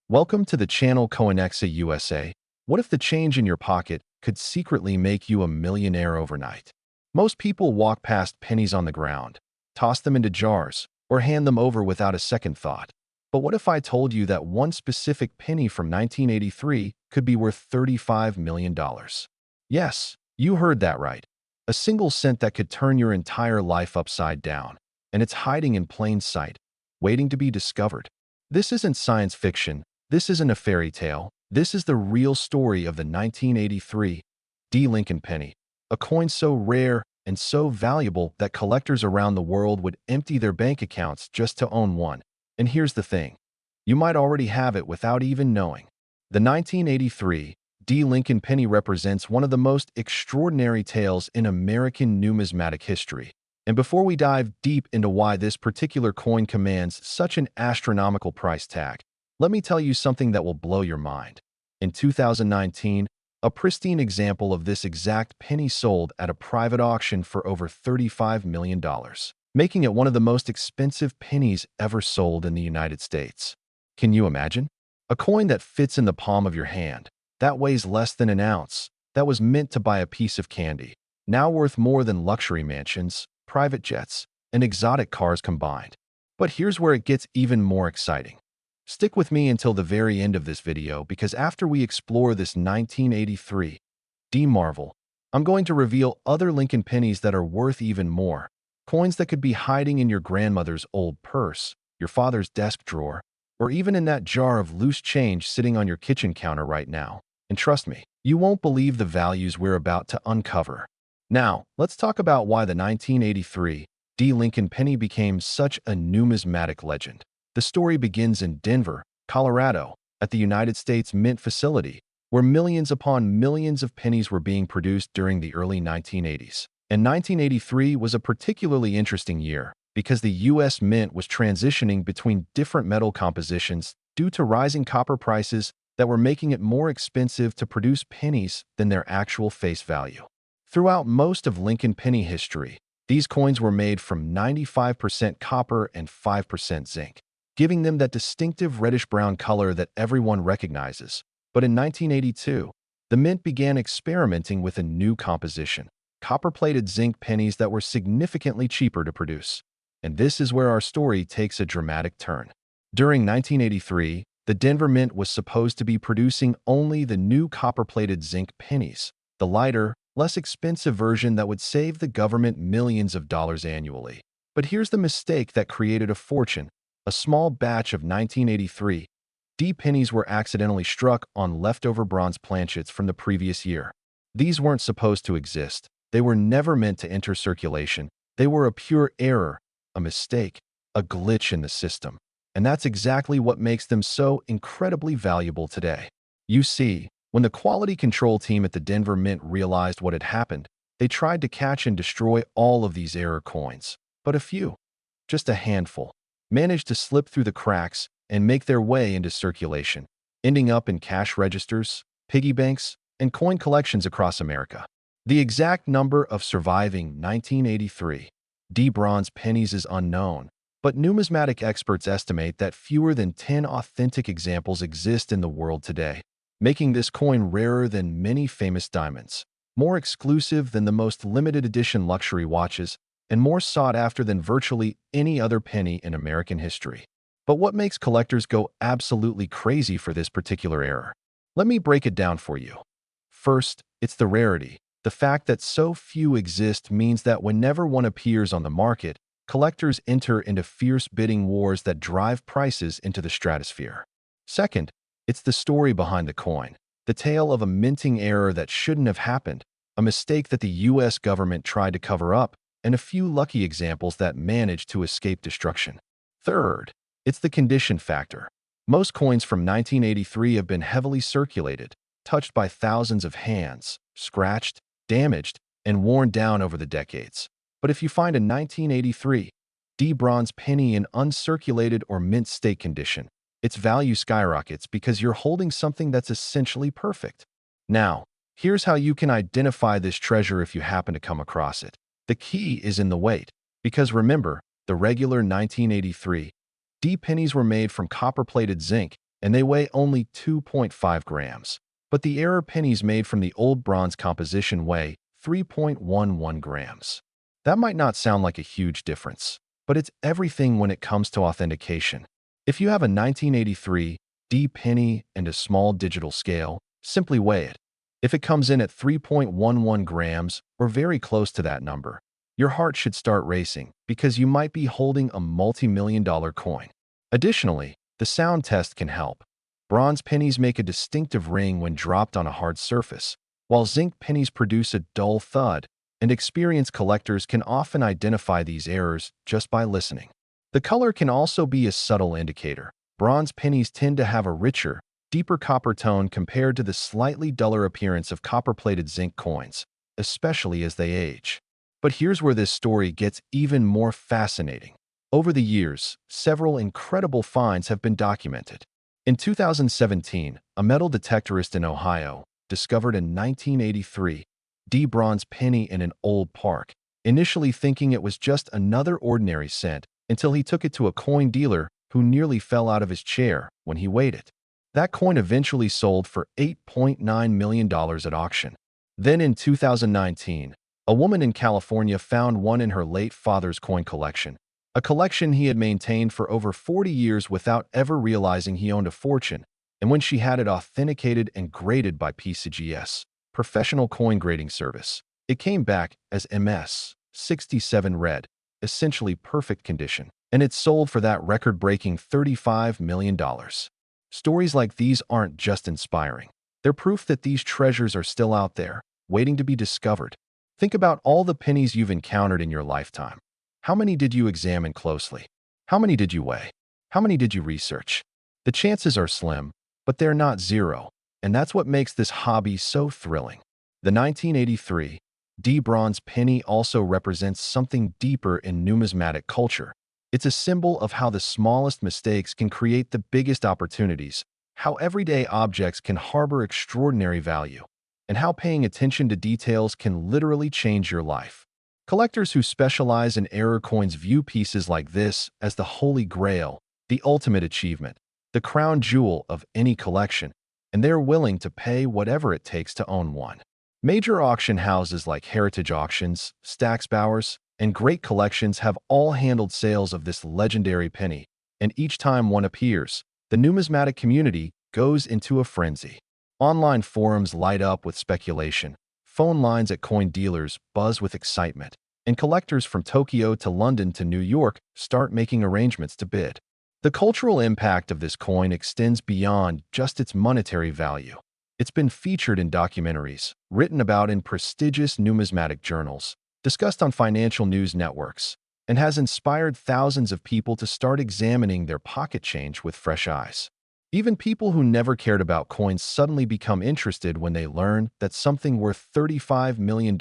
Welcome to the channel Coinexa USA. What if the change in your pocket could secretly make you a millionaire overnight? Most people walk past pennies on the ground, toss them into jars, or hand them over without a second thought. But what if I told you that one specific penny from 1983 could be worth $35 million? Yes, you heard that right. A single cent that could turn your entire life upside down. And it's hiding in plain sight, waiting to be discovered. This isn't science fiction. This isn't a fairy tale. This is the real story of the 1983 D. Lincoln penny, a coin so rare and so valuable that collectors around the world would empty their bank accounts just to own one. And here's the thing. You might already have it without even knowing. The 1983 D. Lincoln penny represents one of the most extraordinary tales in American numismatic history. And before we dive deep into why this particular coin commands such an astronomical price tag, let me tell you something that will blow your mind. In 2019, a pristine example of this exact penny sold at a private auction for over $35 million, making it one of the most expensive pennies ever sold in the United States. Can you imagine? A coin that fits in the palm of your hand, that weighs less than an ounce, that was meant to buy a piece of candy, now worth more than luxury mansions, private jets, and exotic cars combined. But here's where it gets even more exciting. Stick with me until the very end of this video because after we explore this 1983 D marvel, I'm going to reveal other Lincoln pennies that are worth even more, coins that could be hiding in your grandmother's old purse, your father's desk drawer, or even in that jar of loose change sitting on your kitchen counter right now. And trust me, you won't believe the values we're about to uncover. Now, let's talk about why the 1983 D. Lincoln penny became such a numismatic legend. The story begins in Denver, Colorado, at the United States Mint facility, where millions upon millions of pennies were being produced during the early 1980s. And 1983 was a particularly interesting year because the U.S. Mint was transitioning between different metal compositions due to rising copper prices that were making it more expensive to produce pennies than their actual face value. Throughout most of Lincoln penny history, these coins were made from 95% copper and 5% zinc, giving them that distinctive reddish-brown color that everyone recognizes. But in 1982, the Mint began experimenting with a new composition, copper-plated zinc pennies that were significantly cheaper to produce. And this is where our story takes a dramatic turn. During 1983, the Denver Mint was supposed to be producing only the new copper-plated zinc pennies, the lighter, less expensive version that would save the government millions of dollars annually. But here's the mistake that created a fortune. A small batch of 1983 D pennies were accidentally struck on leftover bronze planchets from the previous year. These weren't supposed to exist. They were never meant to enter circulation. They were a pure error, a mistake, a glitch in the system. And that's exactly what makes them so incredibly valuable today. You see, when the quality control team at the Denver Mint realized what had happened, they tried to catch and destroy all of these error coins. But a few, just a handful, managed to slip through the cracks and make their way into circulation, ending up in cash registers, piggy banks, and coin collections across America. The exact number of surviving 1983 D bronze pennies is unknown, but numismatic experts estimate that fewer than 10 authentic examples exist in the world today, making this coin rarer than many famous diamonds, more exclusive than the most limited edition luxury watches, and more sought after than virtually any other penny in American history. But what makes collectors go absolutely crazy for this particular error? Let me break it down for you. First, it's the rarity. The fact that so few exist means that whenever one appears on the market, collectors enter into fierce bidding wars that drive prices into the stratosphere. Second, it's the story behind the coin, the tale of a minting error that shouldn't have happened, a mistake that the U.S. government tried to cover up, and a few lucky examples that managed to escape destruction. Third, it's the condition factor. Most coins from 1983 have been heavily circulated, touched by thousands of hands, scratched, damaged, and worn down over the decades. But if you find a 1983 D bronze penny in uncirculated or mint state condition, its value skyrockets because you're holding something that's essentially perfect. Now, here's how you can identify this treasure if you happen to come across it. The key is in the weight, because remember, the regular 1983 D pennies were made from copper-plated zinc, and they weigh only 2.5 grams. But the error pennies made from the old bronze composition weigh 3.11 grams. That might not sound like a huge difference, but it's everything when it comes to authentication. If you have a 1983 D penny and a small digital scale, simply weigh it. If it comes in at 3.11 grams or very close to that number, your heart should start racing because you might be holding a multi-million-dollar coin. Additionally, the sound test can help. Bronze pennies make a distinctive ring when dropped on a hard surface, while zinc pennies produce a dull thud, and experienced collectors can often identify these errors just by listening. The color can also be a subtle indicator. Bronze pennies tend to have a richer, deeper copper tone compared to the slightly duller appearance of copper-plated zinc coins, especially as they age. But here's where this story gets even more fascinating. Over the years, several incredible finds have been documented. In 2017, a metal detectorist in Ohio discovered a 1983 D bronze penny in an old park, initially thinking it was just another ordinary cent until he took it to a coin dealer who nearly fell out of his chair when he weighed it. That coin eventually sold for $8.9 million at auction. Then in 2019, a woman in California found one in her late father's coin collection, a collection he had maintained for over 40 years without ever realizing he owned a fortune, and when she had it authenticated and graded by PCGS, Professional Coin Grading Service, it came back as MS67 red, essentially perfect condition, and it sold for that record-breaking $35 million. Stories like these aren't just inspiring. They're proof that these treasures are still out there, waiting to be discovered. Think about all the pennies you've encountered in your lifetime. How many did you examine closely? How many did you weigh? How many did you research? The chances are slim, but they're not zero, and that's what makes this hobby so thrilling. The 1983 D bronze penny also represents something deeper in numismatic culture. It's a symbol of how the smallest mistakes can create the biggest opportunities, how everyday objects can harbor extraordinary value, and how paying attention to details can literally change your life. Collectors who specialize in error coins view pieces like this as the holy grail, the ultimate achievement, the crown jewel of any collection, and they're willing to pay whatever it takes to own one. Major auction houses like Heritage Auctions, Stack's Bowers, and Great Collections have all handled sales of this legendary penny, and each time one appears, the numismatic community goes into a frenzy. Online forums light up with speculation, phone lines at coin dealers buzz with excitement, and collectors from Tokyo to London to New York start making arrangements to bid. The cultural impact of this coin extends beyond just its monetary value. It's been featured in documentaries, written about in prestigious numismatic journals, discussed on financial news networks, and has inspired thousands of people to start examining their pocket change with fresh eyes. Even people who never cared about coins suddenly become interested when they learn that something worth $35 million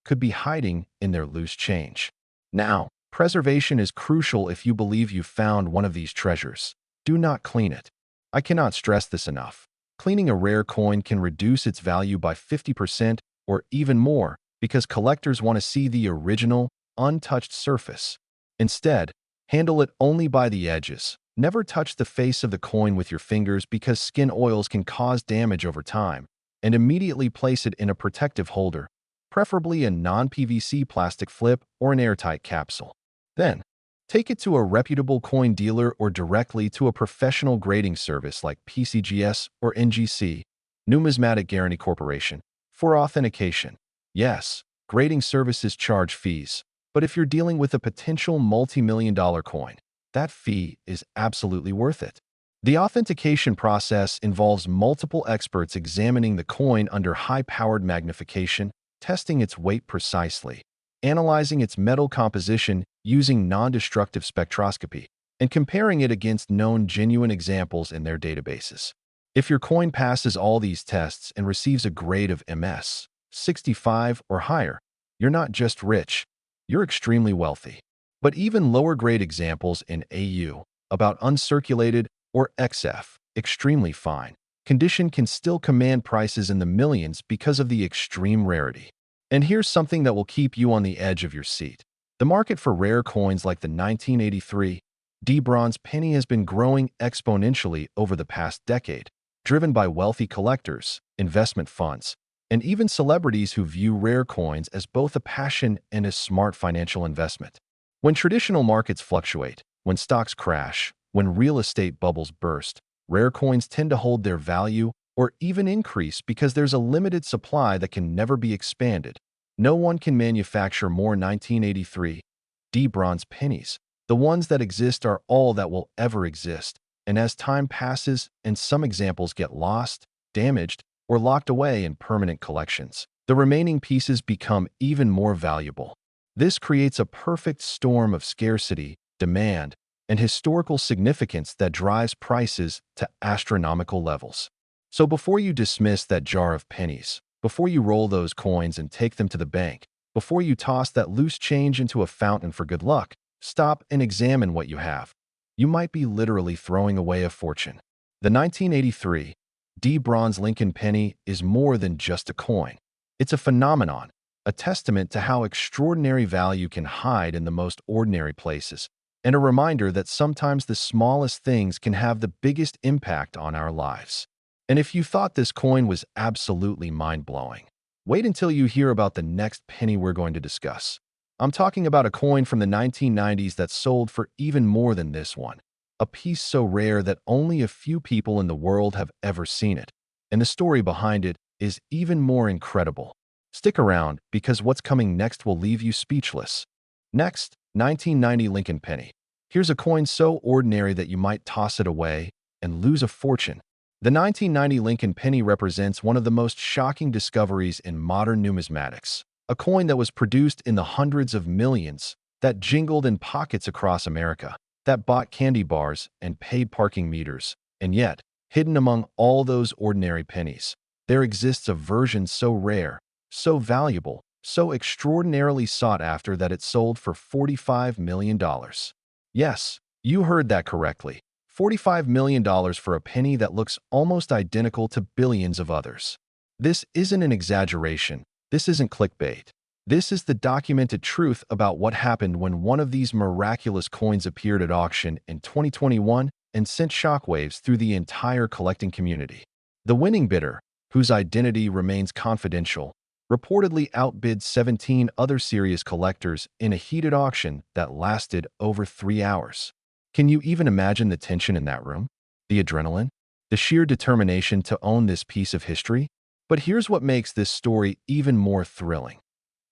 could be hiding in their loose change. Now, preservation is crucial if you believe you found one of these treasures. Do not clean it. I cannot stress this enough. Cleaning a rare coin can reduce its value by 50% or even more because collectors want to see the original, untouched surface. Instead, handle it only by the edges. Never touch the face of the coin with your fingers because skin oils can cause damage over time, and immediately place it in a protective holder, preferably a non-PVC plastic flip or an airtight capsule. Then, take it to a reputable coin dealer or directly to a professional grading service like PCGS or NGC, Numismatic Guarantee Corporation, for authentication. Yes, grading services charge fees, but if you're dealing with a potential multi-million-dollar coin, that fee is absolutely worth it. The authentication process involves multiple experts examining the coin under high-powered magnification, testing its weight precisely, analyzing its metal composition using non-destructive spectroscopy, and comparing it against known genuine examples in their databases. If your coin passes all these tests and receives a grade of MS65 or higher, you're not just rich, you're extremely wealthy. But even lower-grade examples in AU, about uncirculated, or XF, extremely fine, condition can still command prices in the millions because of the extreme rarity. And here's something that will keep you on the edge of your seat. The market for rare coins like the 1983 D bronze penny has been growing exponentially over the past decade, driven by wealthy collectors, investment funds, and even celebrities who view rare coins as both a passion and a smart financial investment. When traditional markets fluctuate, when stocks crash, when real estate bubbles burst, rare coins tend to hold their value or even increase because there's a limited supply that can never be expanded. No one can manufacture more 1983 D bronze pennies. The ones that exist are all that will ever exist, and as time passes and some examples get lost, damaged, or locked away in permanent collections, the remaining pieces become even more valuable. This creates a perfect storm of scarcity, demand, and historical significance that drives prices to astronomical levels. So before you dismiss that jar of pennies, before you roll those coins and take them to the bank, before you toss that loose change into a fountain for good luck, stop and examine what you have. You might be literally throwing away a fortune. The 1983 D bronze Lincoln penny is more than just a coin. It's a phenomenon, a testament to how extraordinary value can hide in the most ordinary places, and a reminder that sometimes the smallest things can have the biggest impact on our lives. And if you thought this coin was absolutely mind-blowing, wait until you hear about the next penny we're going to discuss. I'm talking about a coin from the 1990s that sold for even more than this one. A piece so rare that only a few people in the world have ever seen it. And the story behind it is even more incredible. Stick around, because what's coming next will leave you speechless. Next, 1990 Lincoln penny. Here's a coin so ordinary that you might toss it away and lose a fortune. The 1990 Lincoln penny represents one of the most shocking discoveries in modern numismatics. A coin that was produced in the hundreds of millions, that jingled in pockets across America, that bought candy bars and paid parking meters. And yet, hidden among all those ordinary pennies, there exists a version so rare, so valuable, so extraordinarily sought after that it sold for $45 million. Yes, you heard that correctly. $45 million for a penny that looks almost identical to billions of others. This isn't an exaggeration. This isn't clickbait. This is the documented truth about what happened when one of these miraculous coins appeared at auction in 2021 and sent shockwaves through the entire collecting community. The winning bidder, whose identity remains confidential, reportedly outbid 17 other serious collectors in a heated auction that lasted over 3 hours. Can you even imagine the tension in that room? The adrenaline? The sheer determination to own this piece of history? But here's what makes this story even more thrilling.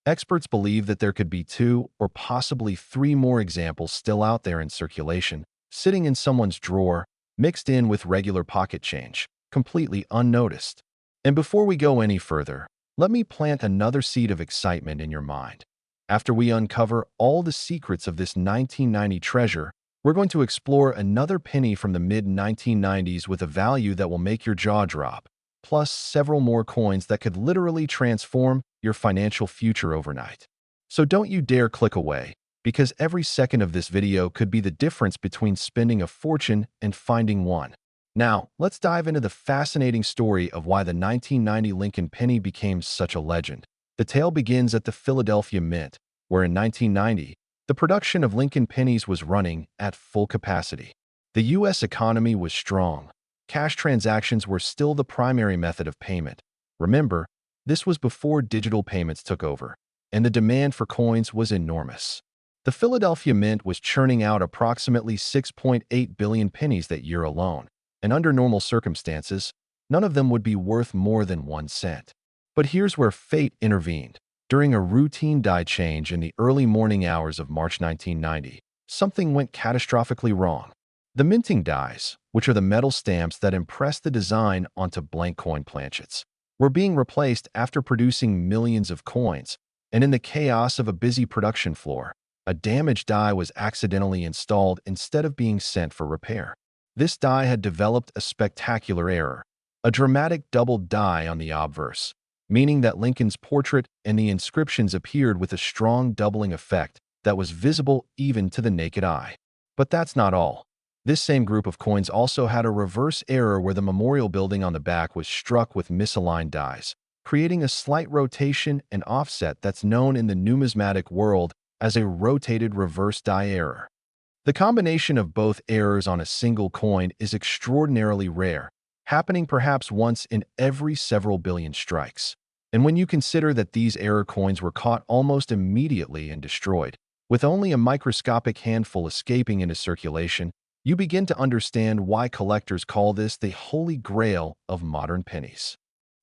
Experts believe that there could be 2 or possibly 3 more examples still out there in circulation, sitting in someone's drawer, mixed in with regular pocket change, completely unnoticed. And before we go any further, let me plant another seed of excitement in your mind. After we uncover all the secrets of this 1990 treasure, we're going to explore another penny from the mid-1990s with a value that will make your jaw drop, plus several more coins that could literally transform your financial future overnight. So don't you dare click away, because every second of this video could be the difference between spending a fortune and finding one. Now, let's dive into the fascinating story of why the 1990 Lincoln penny became such a legend. The tale begins at the Philadelphia Mint, where in 1990, the production of Lincoln pennies was running at full capacity. The U.S. economy was strong. Cash transactions were still the primary method of payment. Remember, this was before digital payments took over, and the demand for coins was enormous. The Philadelphia Mint was churning out approximately 6.8 billion pennies that year alone, and under normal circumstances, none of them would be worth more than 1 cent. But here's where fate intervened. During a routine die change in the early morning hours of March 1990, something went catastrophically wrong. The minting dies, which are the metal stamps that impress the design onto blank coin planchets, were being replaced after producing millions of coins, and in the chaos of a busy production floor, a damaged die was accidentally installed instead of being sent for repair. This die had developed a spectacular error, a dramatic doubled die on the obverse, meaning that Lincoln's portrait and the inscriptions appeared with a strong doubling effect that was visible even to the naked eye. But that's not all. This same group of coins also had a reverse error where the memorial building on the back was struck with misaligned dies, creating a slight rotation and offset that's known in the numismatic world as a rotated reverse die error. The combination of both errors on a single coin is extraordinarily rare, happening perhaps once in every several billion strikes. And when you consider that these error coins were caught almost immediately and destroyed, with only a microscopic handful escaping into circulation, you begin to understand why collectors call this the holy grail of modern pennies.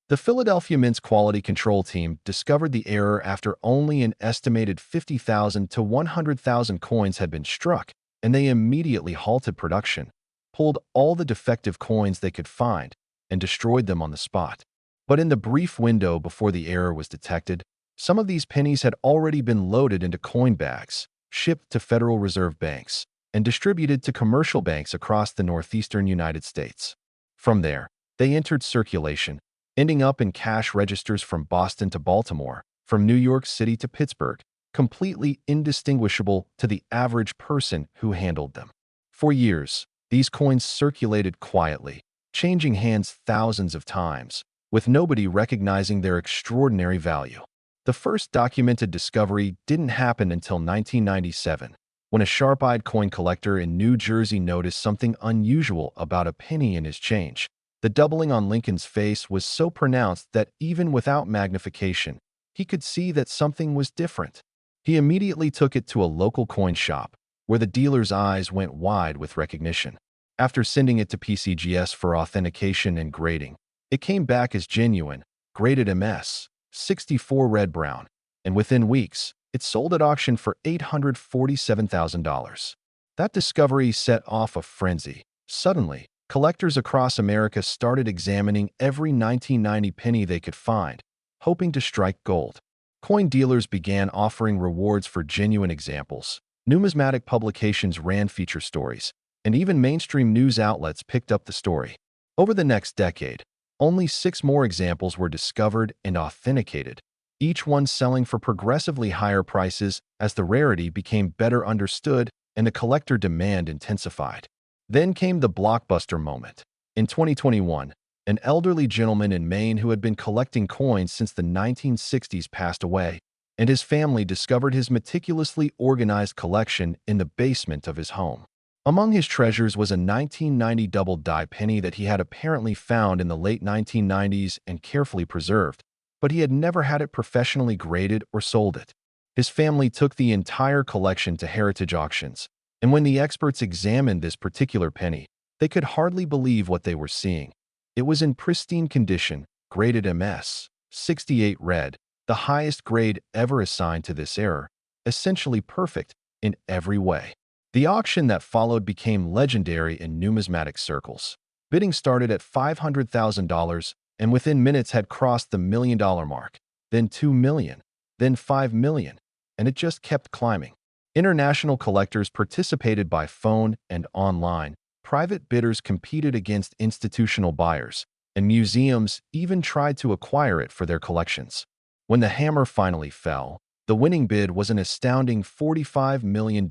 The Philadelphia Mint's quality control team discovered the error after only an estimated 50,000 to 100,000 coins had been struck, and they immediately halted production, pulled all the defective coins they could find, and destroyed them on the spot. But in the brief window before the error was detected, some of these pennies had already been loaded into coin bags, shipped to Federal Reserve banks, and distributed to commercial banks across the northeastern United States. From there, they entered circulation, ending up in cash registers from Boston to Baltimore, from New York City to Pittsburgh, completely indistinguishable to the average person who handled them. For years, these coins circulated quietly, changing hands thousands of times, with nobody recognizing their extraordinary value. The first documented discovery didn't happen until 1997, when a sharp-eyed coin collector in New Jersey noticed something unusual about a penny in his change. The doubling on Lincoln's face was so pronounced that even without magnification, he could see that something was different. He immediately took it to a local coin shop, where the dealer's eyes went wide with recognition. After sending it to PCGS for authentication and grading, it came back as genuine, graded MS, 64 red-brown, and within weeks, it sold at auction for $847,000. That discovery set off a frenzy. Suddenly, collectors across America started examining every 1990 penny they could find, hoping to strike gold. Coin dealers began offering rewards for genuine examples. Numismatic publications ran feature stories, and even mainstream news outlets picked up the story. Over the next decade, only 6 more examples were discovered and authenticated, each one selling for progressively higher prices as the rarity became better understood and the collector demand intensified. Then came the blockbuster moment. In 2021, an elderly gentleman in Maine who had been collecting coins since the 1960s passed away, and his family discovered his meticulously organized collection in the basement of his home. Among his treasures was a 1990 double-die penny that he had apparently found in the late 1990s and carefully preserved, but he had never had it professionally graded or sold it. His family took the entire collection to heritage auctions, and when the experts examined this particular penny, they could hardly believe what they were seeing. It was in pristine condition, graded MS, 68 red, the highest grade ever assigned to this error, essentially perfect in every way. The auction that followed became legendary in numismatic circles. Bidding started at $500,000 and within minutes had crossed the $1 million mark, then $2 million, then $5 million, and it just kept climbing. International collectors participated by phone and online. Private bidders competed against institutional buyers, and museums even tried to acquire it for their collections. When the hammer finally fell, the winning bid was an astounding $45 million,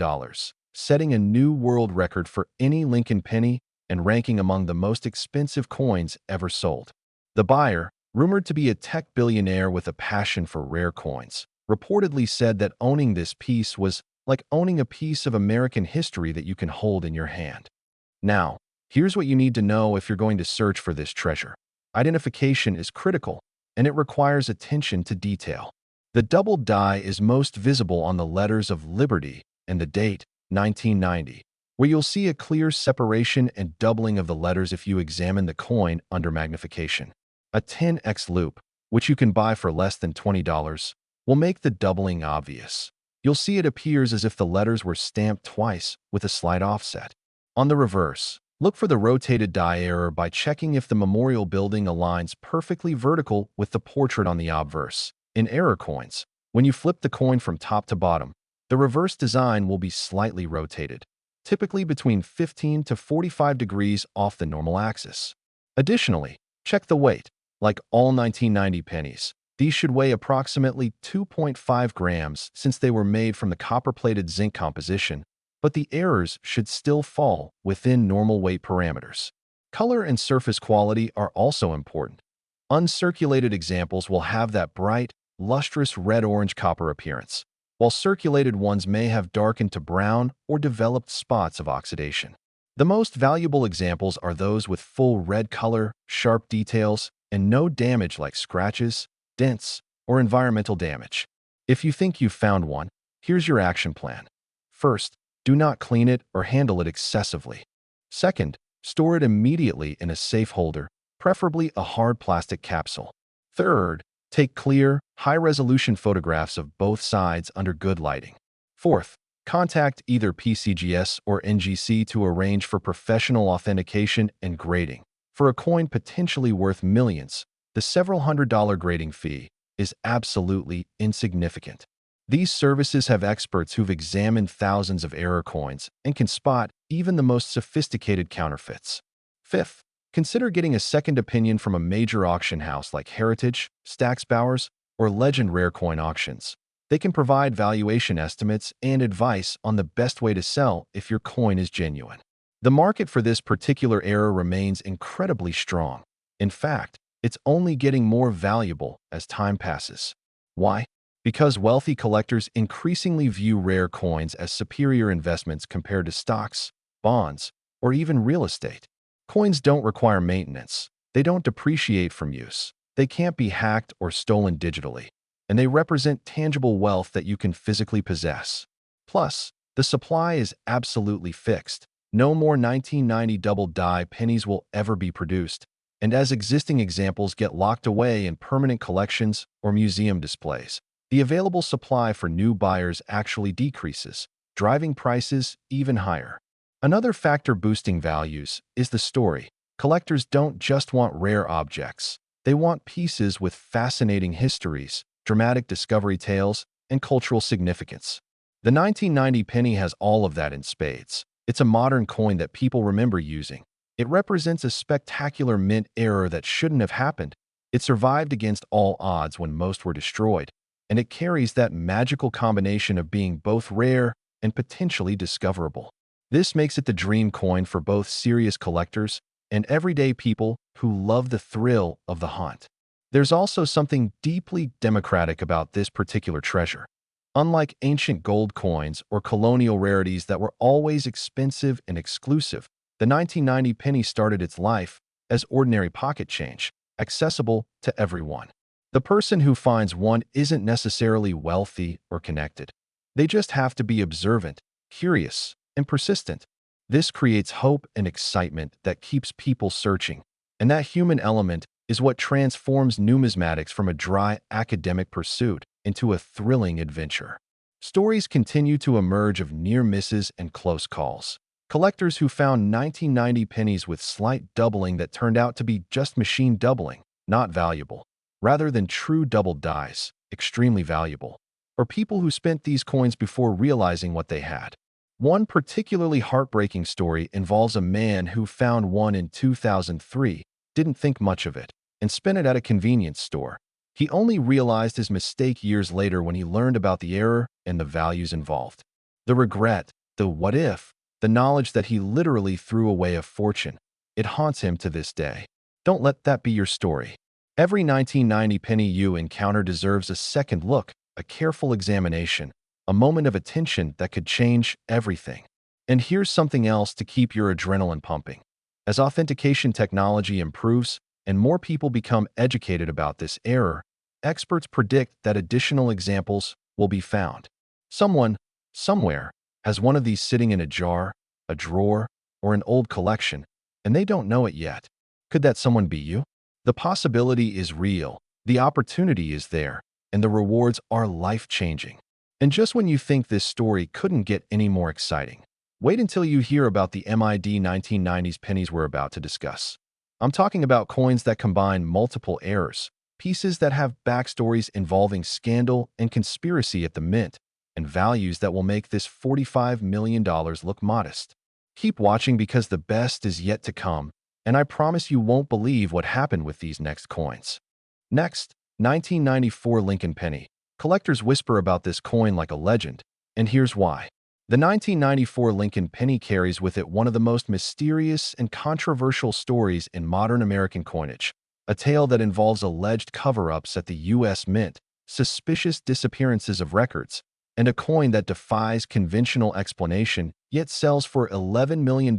setting a new world record for any Lincoln penny and ranking among the most expensive coins ever sold. The buyer, rumored to be a tech billionaire with a passion for rare coins, reportedly said that owning this piece was like owning a piece of American history that you can hold in your hand. Now, here's what you need to know if you're going to search for this treasure. Identification is critical, and it requires attention to detail. The double die is most visible on the letters of Liberty and the date, 1990, where you'll see a clear separation and doubling of the letters if you examine the coin under magnification. A 10x loop, which you can buy for less than $20, will make the doubling obvious. You'll see it appears as if the letters were stamped twice with a slight offset. On the reverse, look for the rotated die error by checking if the memorial building aligns perfectly vertical with the portrait on the obverse. In error coins, when you flip the coin from top to bottom, the reverse design will be slightly rotated, typically between 15 to 45 degrees off the normal axis. Additionally, check the weight. Like all 1990 pennies, these should weigh approximately 2.5 grams since they were made from the copper-plated zinc composition, but the errors should still fall within normal weight parameters. Color and surface quality are also important. Uncirculated examples will have that bright, lustrous red-orange copper appearance, while circulated ones may have darkened to brown or developed spots of oxidation. The most valuable examples are those with full red color, sharp details, and no damage like scratches, dents, or environmental damage. If you think you've found one, here's your action plan. First, do not clean it or handle it excessively. Second, store it immediately in a safe holder, preferably a hard plastic capsule. Third, take clear, high-resolution photographs of both sides under good lighting. Fourth, contact either PCGS or NGC to arrange for professional authentication and grading. For a coin potentially worth millions, the several $100 grading fee is absolutely insignificant. These services have experts who've examined thousands of error coins and can spot even the most sophisticated counterfeits. Fifth, consider getting a second opinion from a major auction house like Heritage, Stax Bowers, or Legend Rare Coin Auctions. They can provide valuation estimates and advice on the best way to sell if your coin is genuine. The market for this particular error remains incredibly strong. In fact, it's only getting more valuable as time passes. Why? Because wealthy collectors increasingly view rare coins as superior investments compared to stocks, bonds, or even real estate. Coins don't require maintenance. They don't depreciate from use. They can't be hacked or stolen digitally. And they represent tangible wealth that you can physically possess. Plus, the supply is absolutely fixed. No more 1990 double-die pennies will ever be produced. And as existing examples get locked away in permanent collections or museum displays, the available supply for new buyers actually decreases, driving prices even higher. Another factor boosting values is the story. Collectors don't just want rare objects. They want pieces with fascinating histories, dramatic discovery tales, and cultural significance. The 1990 penny has all of that in spades. It's a modern coin that people remember using. It represents a spectacular mint error that shouldn't have happened. It survived against all odds when most were destroyed. And it carries that magical combination of being both rare and potentially discoverable. This makes it the dream coin for both serious collectors and everyday people who love the thrill of the hunt. There's also something deeply democratic about this particular treasure. Unlike ancient gold coins or colonial rarities that were always expensive and exclusive, the 1990 penny started its life as ordinary pocket change, accessible to everyone. The person who finds one isn't necessarily wealthy or connected. They just have to be observant, curious, and persistent. This creates hope and excitement that keeps people searching. And that human element is what transforms numismatics from a dry academic pursuit into a thrilling adventure. Stories continue to emerge of near misses and close calls. Collectors who found 1990 pennies with slight doubling that turned out to be just machine doubling, not valuable, rather than true double dies, extremely valuable. Or people who spent these coins before realizing what they had. One particularly heartbreaking story involves a man who found one in 2003, didn't think much of it, and spent it at a convenience store. He only realized his mistake years later when he learned about the error and the values involved. The regret, the what if, the knowledge that he literally threw away a fortune. It haunts him to this day. Don't let that be your story. Every 1990 penny you encounter deserves a second look, a careful examination, a moment of attention that could change everything. And here's something else to keep your adrenaline pumping. As authentication technology improves and more people become educated about this error, experts predict that additional examples will be found. Someone, somewhere, has one of these sitting in a jar, a drawer, or an old collection, and they don't know it yet. Could that someone be you? The possibility is real, the opportunity is there, and the rewards are life-changing. And just when you think this story couldn't get any more exciting, wait until you hear about the MID 1990s pennies we're about to discuss. I'm talking about coins that combine multiple errors, pieces that have backstories involving scandal and conspiracy at the mint, and values that will make this $45 million look modest. Keep watching because the best is yet to come, and I promise you won't believe what happened with these next coins. Next, 1994 Lincoln Penny. Collectors whisper about this coin like a legend, and here's why. The 1994 Lincoln Penny carries with it one of the most mysterious and controversial stories in modern American coinage, a tale that involves alleged cover-ups at the U.S. Mint, suspicious disappearances of records, and a coin that defies conventional explanation yet sells for $11 million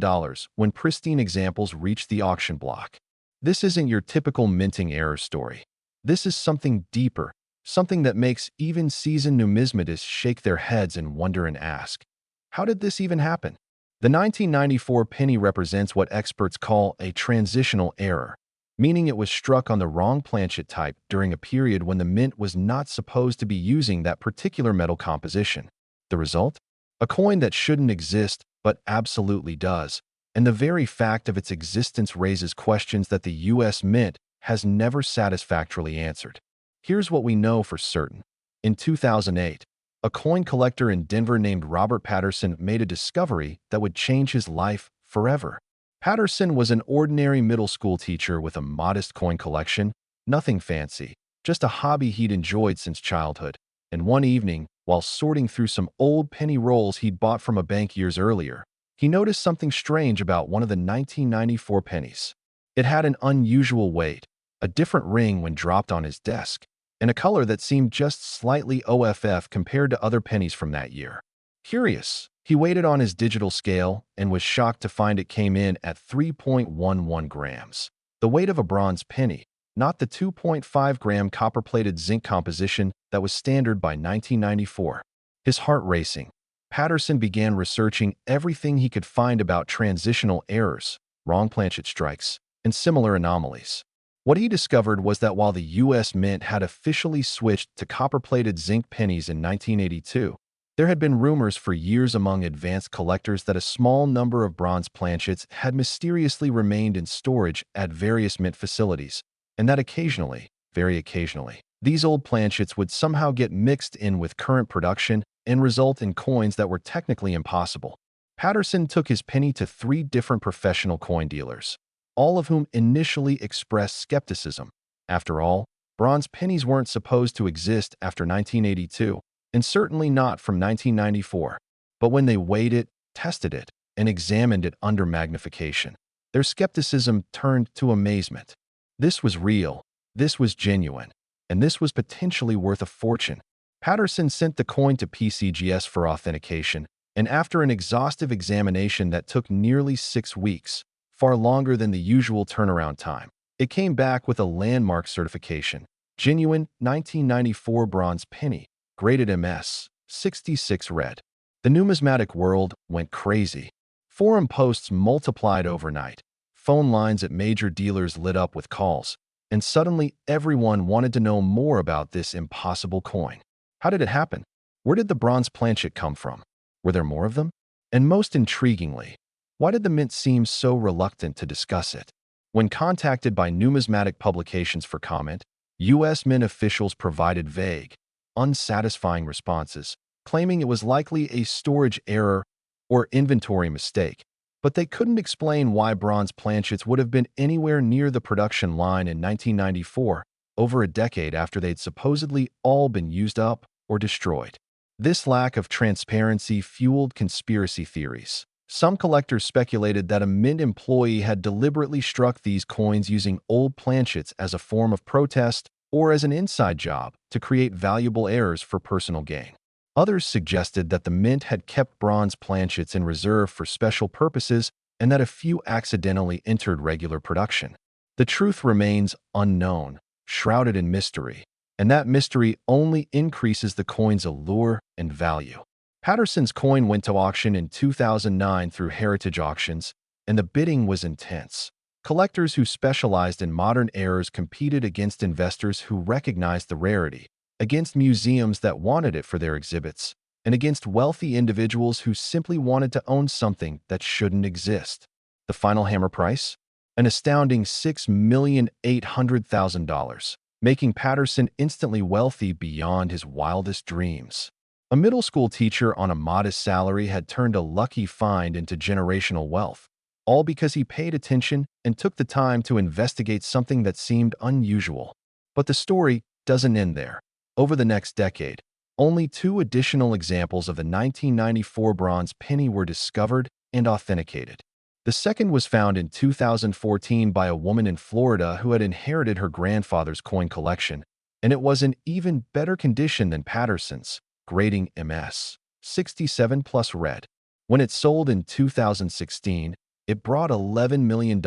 when pristine examples reach the auction block. This isn't your typical minting error story. This is something deeper, something that makes even seasoned numismatists shake their heads and wonder and ask, how did this even happen? The 1994 penny represents what experts call a transitional error, meaning it was struck on the wrong planchet type during a period when the mint was not supposed to be using that particular metal composition. The result? A coin that shouldn't exist but absolutely does, and the very fact of its existence raises questions that the U.S. Mint has never satisfactorily answered. Here's what we know for certain. In 2008, a coin collector in Denver named Robert Patterson made a discovery that would change his life forever. Patterson was an ordinary middle school teacher with a modest coin collection, nothing fancy, just a hobby he'd enjoyed since childhood. And one evening, while sorting through some old penny rolls he'd bought from a bank years earlier, he noticed something strange about one of the 1994 pennies. It had an unusual weight, a different ring when dropped on his desk, and a color that seemed just slightly off compared to other pennies from that year. Curious, he weighed it on his digital scale and was shocked to find it came in at 3.11 grams, the weight of a bronze penny, not the 2.5-gram copper-plated zinc composition that was standard by 1994. His heart racing, Patterson began researching everything he could find about transitional errors, wrong planchet strikes, and similar anomalies. What he discovered was that while the U.S. Mint had officially switched to copper-plated zinc pennies in 1982, there had been rumors for years among advanced collectors that a small number of bronze planchets had mysteriously remained in storage at various mint facilities, and that occasionally, very occasionally, these old planchets would somehow get mixed in with current production and result in coins that were technically impossible. Patterson took his penny to 3 different professional coin dealers, all of whom initially expressed skepticism. After all, bronze pennies weren't supposed to exist after 1982, and certainly not from 1994. But when they weighed it, tested it, and examined it under magnification, their skepticism turned to amazement. This was real, this was genuine, and this was potentially worth a fortune. Patterson sent the coin to PCGS for authentication, and after an exhaustive examination that took nearly 6 weeks, far longer than the usual turnaround time, it came back with a landmark certification, genuine 1994 bronze penny, graded MS, 66 red. The numismatic world went crazy. Forum posts multiplied overnight. Phone lines at major dealers lit up with calls, and suddenly everyone wanted to know more about this impossible coin. How did it happen? Where did the bronze planchet come from? Were there more of them? And most intriguingly, why did the mint seem so reluctant to discuss it? When contacted by numismatic publications for comment, U.S. Mint officials provided vague, unsatisfying responses, claiming it was likely a storage error or inventory mistake, but they couldn't explain why bronze planchets would have been anywhere near the production line in 1994, over a decade after they'd supposedly all been used up or destroyed. This lack of transparency fueled conspiracy theories. Some collectors speculated that a mint employee had deliberately struck these coins using old planchets as a form of protest or as an inside job to create valuable errors for personal gain. Others suggested that the mint had kept bronze planchets in reserve for special purposes and that a few accidentally entered regular production. The truth remains unknown, shrouded in mystery, and that mystery only increases the coin's allure and value. Patterson's coin went to auction in 2009 through Heritage Auctions, and the bidding was intense. Collectors who specialized in modern errors competed against investors who recognized the rarity, against museums that wanted it for their exhibits, and against wealthy individuals who simply wanted to own something that shouldn't exist. The final hammer price? An astounding $6,800,000, making Patterson instantly wealthy beyond his wildest dreams. A middle school teacher on a modest salary had turned a lucky find into generational wealth, all because he paid attention and took the time to investigate something that seemed unusual. But the story doesn't end there. Over the next decade, only 2 additional examples of the 1994 bronze penny were discovered and authenticated. The second was found in 2014 by a woman in Florida who had inherited her grandfather's coin collection, and it was in even better condition than Patterson's, grading MS 67 plus red. When it sold in 2016, it brought $11 million,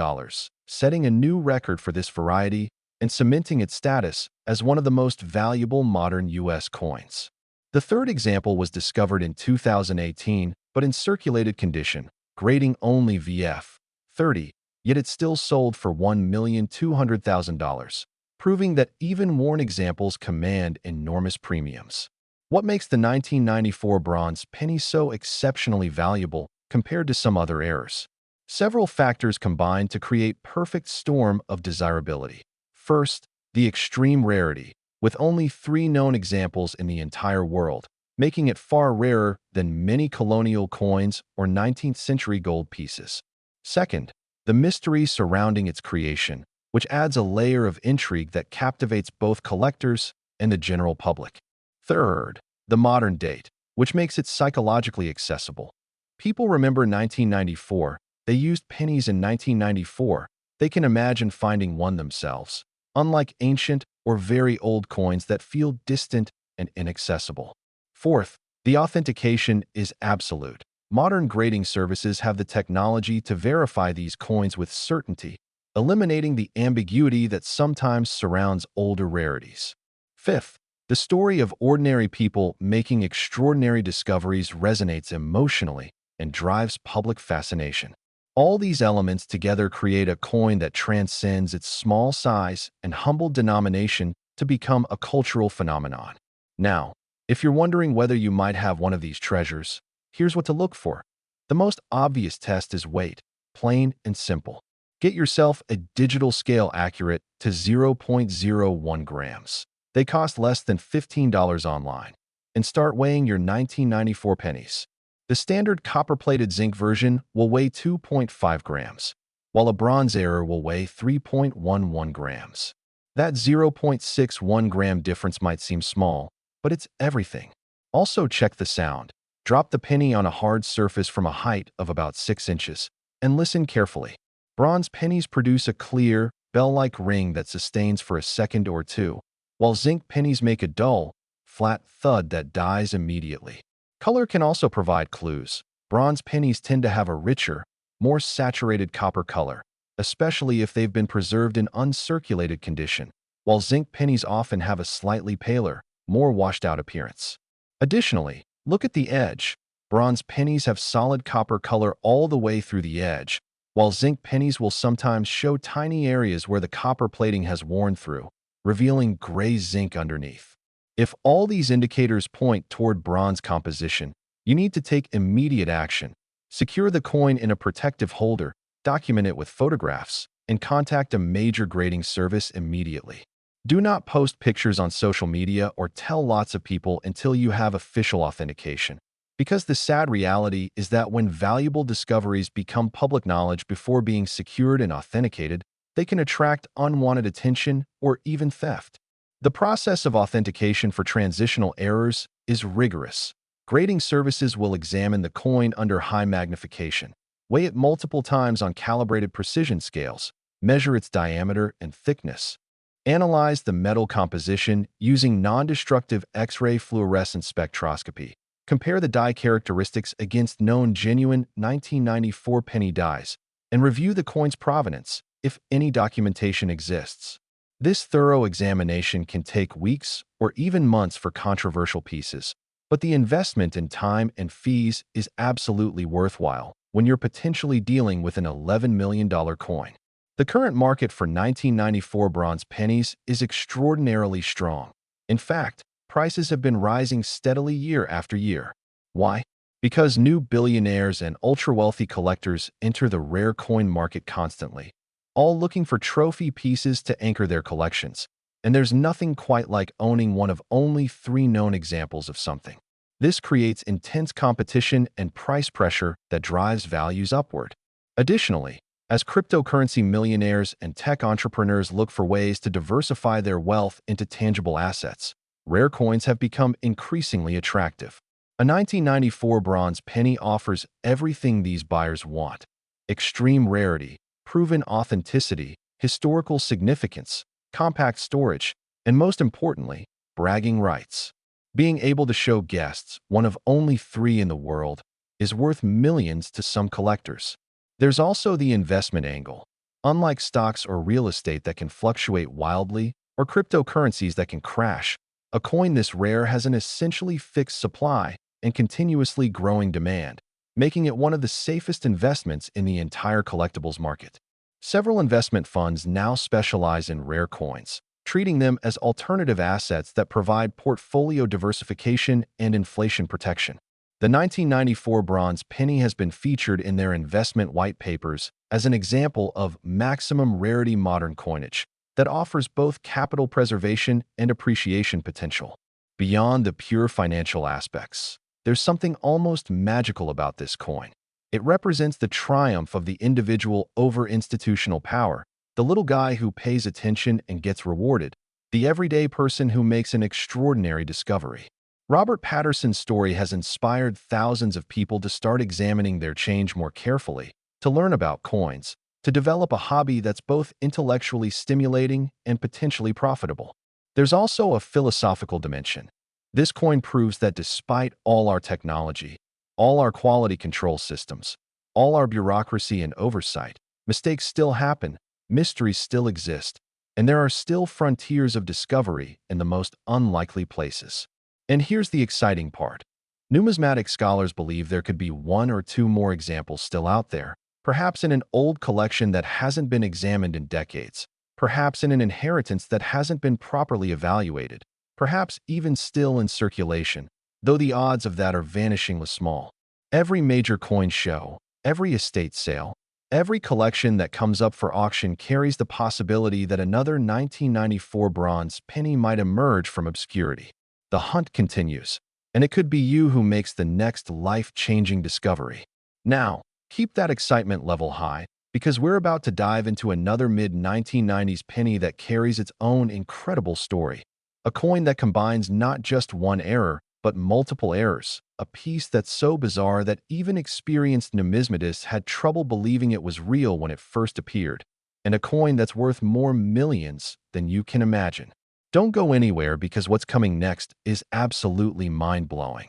setting a new record for this variety and cementing its status as one of the most valuable modern U.S. coins. The third example was discovered in 2018, but in circulated condition, grading only VF 30, yet it still sold for $1,200,000, proving that even worn examples command enormous premiums. What makes the 1994 bronze penny so exceptionally valuable compared to some other errors? Several factors combine to create perfect storm of desirability. First, the extreme rarity, with only 3 known examples in the entire world, making it far rarer than many colonial coins or 19th century gold pieces. Second, the mystery surrounding its creation, which adds a layer of intrigue that captivates both collectors and the general public. Third, the modern date, which makes it psychologically accessible. People remember 1994, they used pennies in 1994, they can imagine finding one themselves, unlike ancient or very old coins that feel distant and inaccessible. Fourth, the authentication is absolute. Modern grading services have the technology to verify these coins with certainty, eliminating the ambiguity that sometimes surrounds older rarities. Fifth, the story of ordinary people making extraordinary discoveries resonates emotionally and drives public fascination. All these elements together create a coin that transcends its small size and humble denomination to become a cultural phenomenon. Now, if you're wondering whether you might have one of these treasures, here's what to look for. The most obvious test is weight, plain and simple. Get yourself a digital scale accurate to 0.01 grams. They cost less than $15 online. And start weighing your 1994 pennies. The standard copper-plated zinc version will weigh 2.5 grams, while a bronze error will weigh 3.11 grams. That 0.61 gram difference might seem small, but it's everything. Also check the sound. Drop the penny on a hard surface from a height of about 6 inches, and listen carefully. Bronze pennies produce a clear, bell-like ring that sustains for a second or two, while zinc pennies make a dull, flat thud that dies immediately. Color can also provide clues. Bronze pennies tend to have a richer, more saturated copper color, especially if they've been preserved in uncirculated condition, while zinc pennies often have a slightly paler, more washed-out appearance. Additionally, look at the edge. Bronze pennies have solid copper color all the way through the edge, while zinc pennies will sometimes show tiny areas where the copper plating has worn through, revealing gray zinc underneath. If all these indicators point toward bronze composition, you need to take immediate action. Secure the coin in a protective holder, document it with photographs, and contact a major grading service immediately. Do not post pictures on social media or tell lots of people until you have official authentication. Because the sad reality is that when valuable discoveries become public knowledge before being secured and authenticated, they can attract unwanted attention or even theft. The process of authentication for transitional errors is rigorous. Grading services will examine the coin under high magnification, weigh it multiple times on calibrated precision scales, measure its diameter and thickness, analyze the metal composition using non-destructive X-ray fluorescence spectroscopy, compare the die characteristics against known genuine 1994 penny dies, and review the coin's provenance, if any documentation exists. This thorough examination can take weeks or even months for controversial pieces, but the investment in time and fees is absolutely worthwhile when you're potentially dealing with an $11 million coin. The current market for 1994 bronze pennies is extraordinarily strong. In fact, prices have been rising steadily year after year. Why? Because new billionaires and ultra-wealthy collectors enter the rare coin market constantly, all looking for trophy pieces to anchor their collections, and there's nothing quite like owning one of only 3 known examples of something. This creates intense competition and price pressure that drives values upward. Additionally, as cryptocurrency millionaires and tech entrepreneurs look for ways to diversify their wealth into tangible assets, rare coins have become increasingly attractive. A 1994 bronze penny offers everything these buyers want: extreme rarity, proven authenticity, historical significance, compact storage, and most importantly, bragging rights. Being able to show guests, one of only 3 in the world, is worth millions to some collectors. There's also the investment angle. Unlike stocks or real estate that can fluctuate wildly, or cryptocurrencies that can crash, a coin this rare has an essentially fixed supply and continuously growing demand, making it one of the safest investments in the entire collectibles market. Several investment funds now specialize in rare coins, treating them as alternative assets that provide portfolio diversification and inflation protection. The 1994 bronze penny has been featured in their investment white papers as an example of maximum rarity modern coinage that offers both capital preservation and appreciation potential. Beyond the pure financial aspects, there's something almost magical about this coin. It represents the triumph of the individual over institutional power, the little guy who pays attention and gets rewarded, the everyday person who makes an extraordinary discovery. Robert Patterson's story has inspired thousands of people to start examining their change more carefully, to learn about coins, to develop a hobby that's both intellectually stimulating and potentially profitable. There's also a philosophical dimension. This coin proves that despite all our technology, all our quality control systems, all our bureaucracy and oversight, mistakes still happen, mysteries still exist, and there are still frontiers of discovery in the most unlikely places. And here's the exciting part. Numismatic scholars believe there could be 1 or 2 more examples still out there, perhaps in an old collection that hasn't been examined in decades, perhaps in an inheritance that hasn't been properly evaluated, perhaps even still in circulation, though the odds of that are vanishingly small. Every major coin show, every estate sale, every collection that comes up for auction carries the possibility that another 1994 bronze penny might emerge from obscurity. The hunt continues, and it could be you who makes the next life-changing discovery. Now, keep that excitement level high, because we're about to dive into another mid-1990s penny that carries its own incredible story. A coin that combines not just one error, but multiple errors, a piece that's so bizarre that even experienced numismatists had trouble believing it was real when it first appeared, and a coin that's worth more millions than you can imagine. Don't go anywhere because what's coming next is absolutely mind-blowing.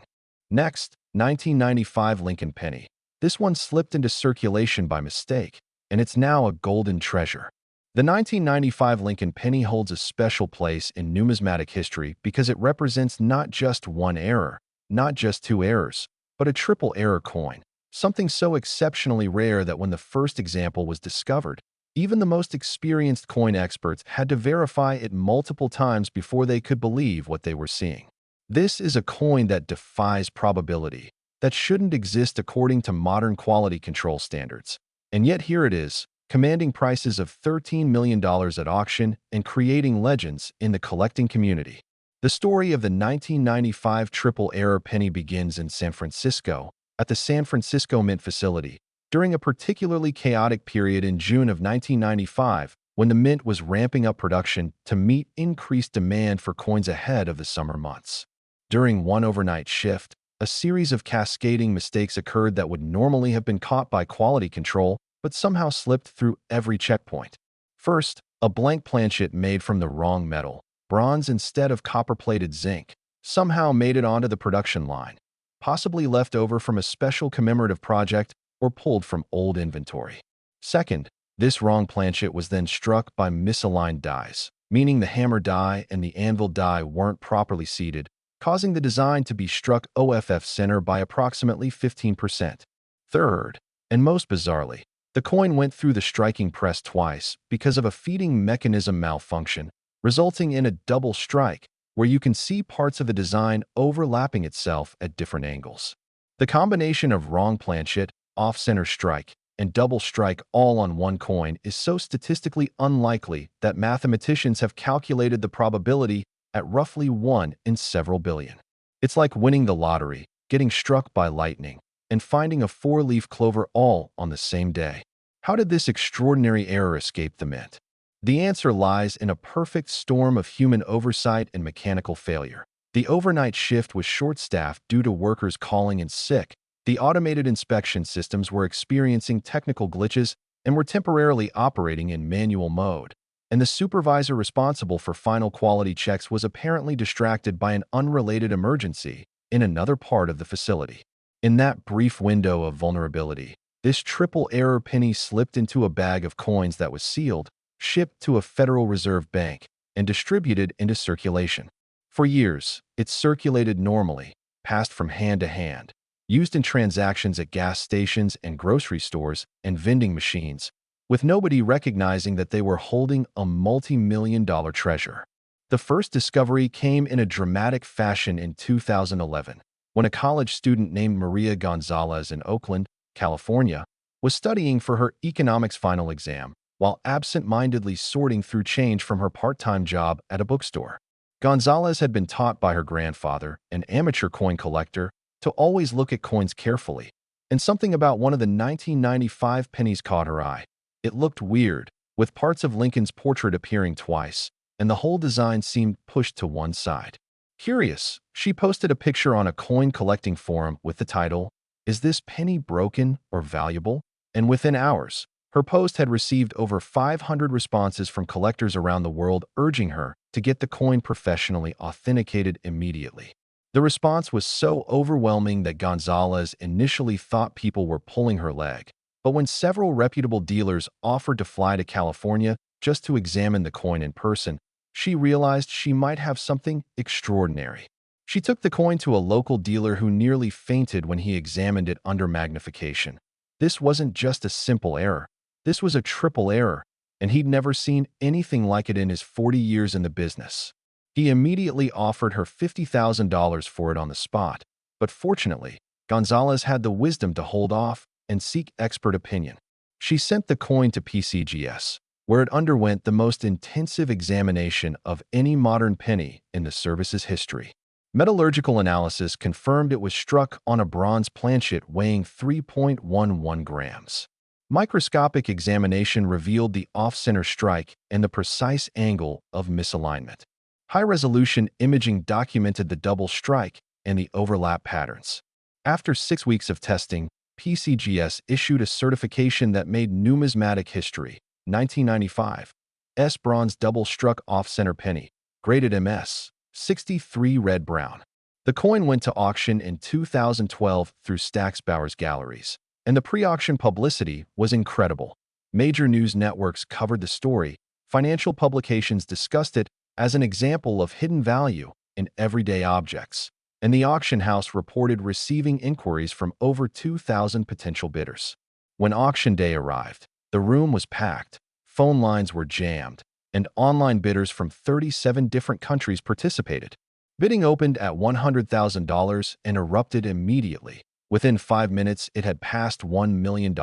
Next, 1995 Lincoln penny. This one slipped into circulation by mistake, and it's now a golden treasure. The 1995 Lincoln penny holds a special place in numismatic history because it represents not just one error, not just 2 errors, but a triple error coin, something so exceptionally rare that when the first example was discovered, even the most experienced coin experts had to verify it multiple times before they could believe what they were seeing. This is a coin that defies probability, that shouldn't exist according to modern quality control standards. And yet here it is, commanding prices of $13 million at auction and creating legends in the collecting community. The story of the 1995 triple error penny begins in San Francisco, at the San Francisco Mint facility, during a particularly chaotic period in June of 1995, when the Mint was ramping up production to meet increased demand for coins ahead of the summer months. During one overnight shift, a series of cascading mistakes occurred that would normally have been caught by quality control, but somehow slipped through every checkpoint. First, a blank planchet made from the wrong metal, bronze instead of copper-plated zinc, somehow made it onto the production line, possibly left over from a special commemorative project or pulled from old inventory. Second, this wrong planchet was then struck by misaligned dies, meaning the hammer die and the anvil die weren't properly seated, causing the design to be struck off center by approximately 15%. Third, and most bizarrely, the coin went through the striking press twice because of a feeding mechanism malfunction, resulting in a double strike, where you can see parts of the design overlapping itself at different angles. The combination of wrong planchet, off-center strike, and double strike all on one coin is so statistically unlikely that mathematicians have calculated the probability at roughly 1 in several billion. It's like winning the lottery, getting struck by lightning, and finding a 4-leaf clover all on the same day. How did this extraordinary error escape the Mint? The answer lies in a perfect storm of human oversight and mechanical failure. The overnight shift was short-staffed due to workers calling in sick. The automated inspection systems were experiencing technical glitches and were temporarily operating in manual mode. and the supervisor responsible for final quality checks was apparently distracted by an unrelated emergency in another part of the facility. In that brief window of vulnerability, this triple error penny slipped into a bag of coins that was sealed, shipped to a Federal Reserve Bank, and distributed into circulation. For years, it circulated normally, passed from hand to hand, used in transactions at gas stations and grocery stores and vending machines, with nobody recognizing that they were holding a multi-million-dollar treasure. The first discovery came in a dramatic fashion in 2011, when a college student named Maria Gonzalez in Oakland, California, was studying for her economics final exam while absent-mindedly sorting through change from her part-time job at a bookstore. Gonzalez had been taught by her grandfather, an amateur coin collector, to always look at coins carefully, and something about one of the 1995 pennies caught her eye. It looked weird, with parts of Lincoln's portrait appearing twice, and the whole design seemed pushed to one side. Curious, she posted a picture on a coin collecting forum with the title, "Is this penny broken or valuable?" And within hours, her post had received over 500 responses from collectors around the world urging her to get the coin professionally authenticated immediately. The response was so overwhelming that Gonzalez initially thought people were pulling her leg. But when several reputable dealers offered to fly to California just to examine the coin in person, she realized she might have something extraordinary. She took the coin to a local dealer who nearly fainted when he examined it under magnification. This wasn't just a simple error. This was a triple error, and he'd never seen anything like it in his 40 years in the business. He immediately offered her $50,000 for it on the spot, but fortunately, Gonzalez had the wisdom to hold off and seek expert opinion. She sent the coin to PCGS, where it underwent the most intensive examination of any modern penny in the service's history. Metallurgical analysis confirmed it was struck on a bronze planchet weighing 3.11 grams. Microscopic examination revealed the off-center strike and the precise angle of misalignment. High-resolution imaging documented the double strike and the overlap patterns. After 6 weeks of testing, PCGS issued a certification that made numismatic history. 1995. S bronze double-struck off-center penny, graded MS, 63 red-brown. The coin went to auction in 2012 through Stack's Bowers Galleries, and the pre-auction publicity was incredible. Major news networks covered the story, financial publications discussed it as an example of hidden value in everyday objects, and the auction house reported receiving inquiries from over 2,000 potential bidders. When auction day arrived, the room was packed, phone lines were jammed, and online bidders from 37 different countries participated. Bidding opened at $100,000 and erupted immediately. Within 5 minutes, it had passed $1 million.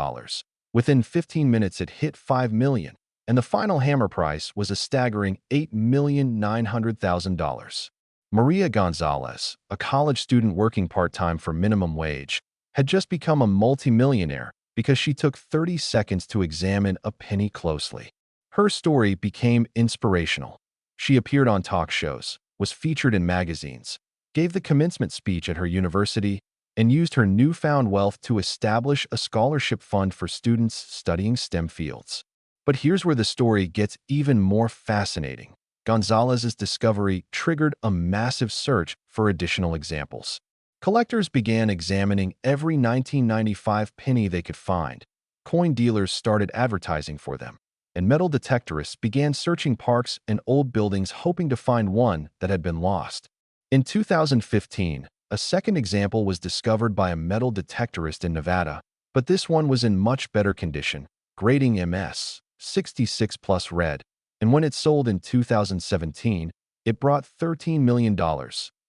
Within 15 minutes, it hit $5 million, and the final hammer price was a staggering $8,900,000. Maria Gonzalez, a college student working part-time for minimum wage, had just become a multimillionaire because she took 30 seconds to examine a penny closely. Her story became inspirational. She appeared on talk shows, was featured in magazines, gave the commencement speech at her university, and used her newfound wealth to establish a scholarship fund for students studying STEM fields. But here's where the story gets even more fascinating. Gonzalez's discovery triggered a massive search for additional examples. Collectors began examining every 1995 penny they could find. Coin dealers started advertising for them, and metal detectorists began searching parks and old buildings hoping to find one that had been lost. In 2015, a second example was discovered by a metal detectorist in Nevada, but this one was in much better condition, grading MS, 66 plus red, and when it sold in 2017, it brought $13 million,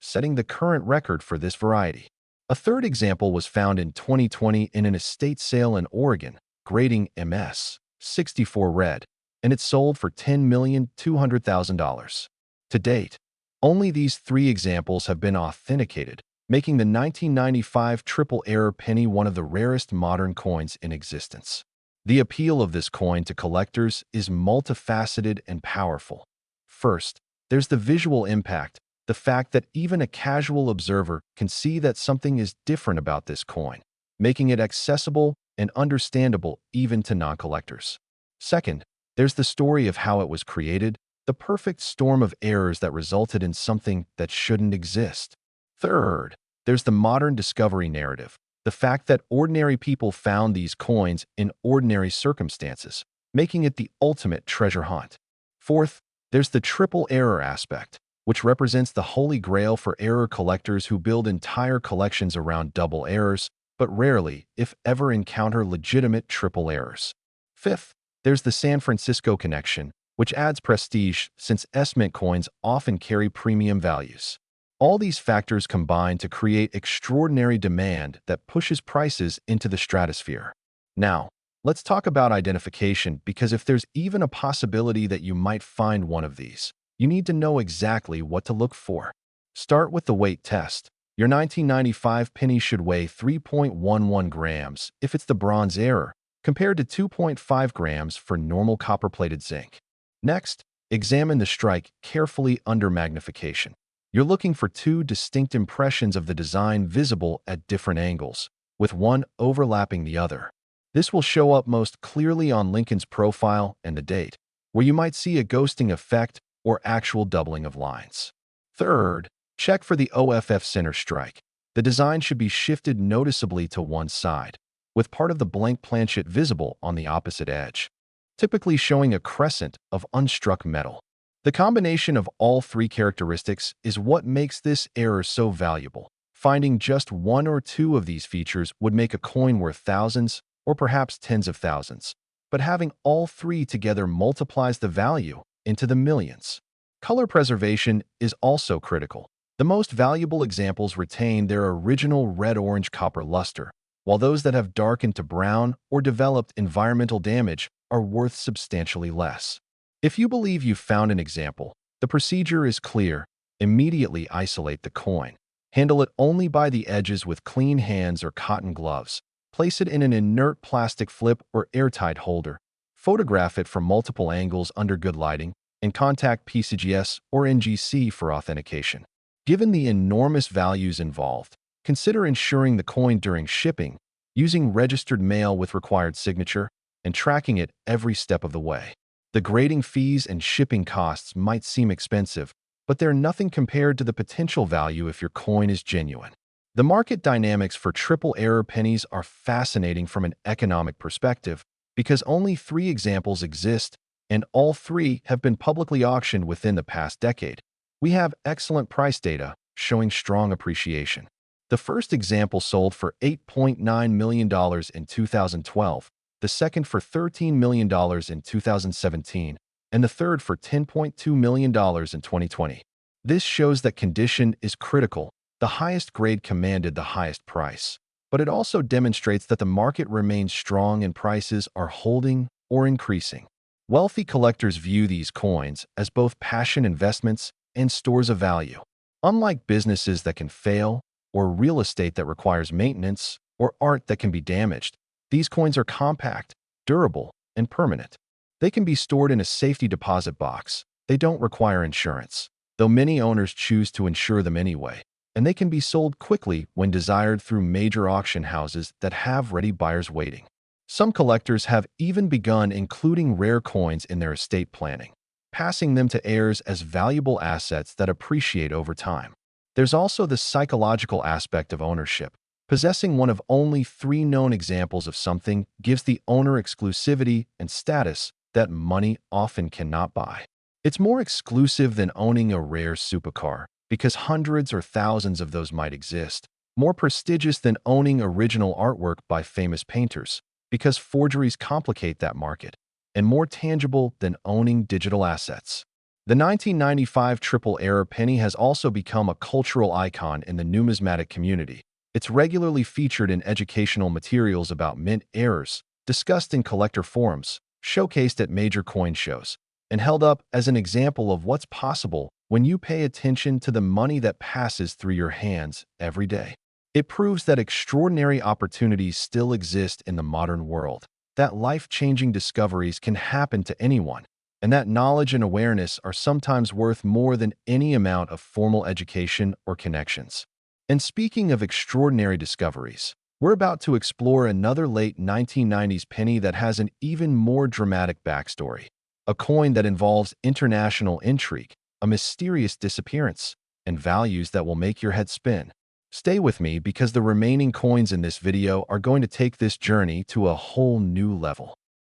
setting the current record for this variety. A third example was found in 2020 in an estate sale in Oregon, grading MS, 64 red, and it sold for $10,200,000. To date, only these 3 examples have been authenticated, making the 1995 triple error penny one of the rarest modern coins in existence. The appeal of this coin to collectors is multifaceted and powerful. First, there's the visual impact, the fact that even a casual observer can see that something is different about this coin, making it accessible and understandable even to non-collectors. Second, There's the story of how it was created, the perfect storm of errors that resulted in something that shouldn't exist. Third, there's the modern discovery narrative, the fact that ordinary people found these coins in ordinary circumstances, making it the ultimate treasure hunt. Fourth, there's the triple error aspect, which represents the holy grail for error collectors who build entire collections around double errors, but rarely, if ever, encounter legitimate triple errors. Fifth, there's the San Francisco connection, which adds prestige since S-Mint coins often carry premium values. All these factors combine to create extraordinary demand that pushes prices into the stratosphere. Now, let's talk about identification, because if there's even a possibility that you might find one of these, you need to know exactly what to look for. Start with the weight test. Your 1995 penny should weigh 3.11 grams if it's the bronze error, compared to 2.5 grams for normal copper-plated zinc. Next, examine the strike carefully under magnification. You're looking for two distinct impressions of the design visible at different angles, with one overlapping the other. This will show up most clearly on Lincoln's profile and the date, where you might see a ghosting effect or actual doubling of lines. Third, check for the OFF center strike. The design should be shifted noticeably to one side, with part of the blank planchet visible on the opposite edge, typically showing a crescent of unstruck metal. The combination of all three characteristics is what makes this error so valuable. Finding just one or two of these features would make a coin worth thousands or perhaps tens of thousands, but having all three together multiplies the value into the millions. Color preservation is also critical. The most valuable examples retain their original red-orange copper luster, while those that have darkened to brown or developed environmental damage are worth substantially less. If you believe you've found an example, the procedure is clear. Immediately isolate the coin. Handle it only by the edges with clean hands or cotton gloves. Place it in an inert plastic flip or airtight holder. Photograph it from multiple angles under good lighting, and contact PCGS or NGC for authentication. Given the enormous values involved, consider insuring the coin during shipping, using registered mail with required signature, and tracking it every step of the way. The grading fees and shipping costs might seem expensive, but they're nothing compared to the potential value if your coin is genuine. The market dynamics for triple error pennies are fascinating from an economic perspective, because only 3 examples exist, and all 3 have been publicly auctioned within the past decade. We have excellent price data showing strong appreciation. The first example sold for $8.9 million in 2012, the second for $13 million in 2017, and the third for $10.2 million in 2020. This shows that condition is critical. The highest grade commanded the highest price, but it also demonstrates that the market remains strong and prices are holding or increasing. Wealthy collectors view these coins as both passion investments and stores of value. Unlike businesses that can fail, or real estate that requires maintenance, or art that can be damaged, these coins are compact, durable, and permanent. They can be stored in a safety deposit box. They don't require insurance, though many owners choose to insure them anyway, and they can be sold quickly when desired through major auction houses that have ready buyers waiting. Some collectors have even begun including rare coins in their estate planning, passing them to heirs as valuable assets that appreciate over time. There's also the psychological aspect of ownership. Possessing one of only 3 known examples of something gives the owner exclusivity and status that money often cannot buy. It's more exclusive than owning a rare supercar, because hundreds or thousands of those might exist. More prestigious than owning original artwork by famous painters, because forgeries complicate that market. And more tangible than owning digital assets. The 1995 triple error penny has also become a cultural icon in the numismatic community. It's regularly featured in educational materials about mint errors, discussed in collector forums, showcased at major coin shows, and held up as an example of what's possible when you pay attention to the money that passes through your hands every day. It proves that extraordinary opportunities still exist in the modern world, that life-changing discoveries can happen to anyone, and that knowledge and awareness are sometimes worth more than any amount of formal education or connections. And speaking of extraordinary discoveries, we're about to explore another late 1990s penny that has an even more dramatic backstory. a coin that involves international intrigue, a mysterious disappearance, and values that will make your head spin. Stay with me because the remaining coins in this video are going to take this journey to a whole new level.